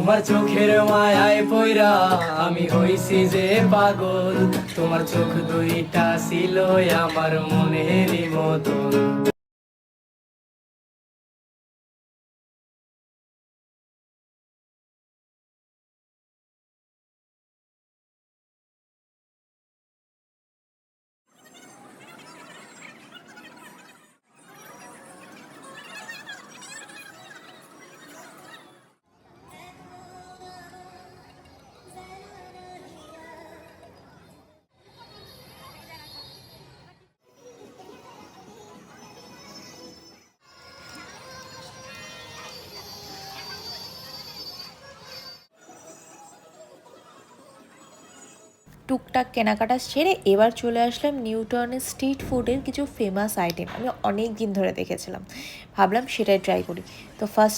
তোমার চোখের মায়ায় পইরা আমি হইছি যে পাগল, তোমার চোখ দুইটা ছিল আমার মনেরই মতন। টুকটাক কেনাকাটা সেরে এবার চলে আসলাম নিউটাউনের স্ট্রিট ফুডের কিছু ফেমাস আইটেম আমি অনেক দিন ধরে দেখেছিলাম, ভাবলাম সেটাই ট্রাই করি। তো ফার্স্ট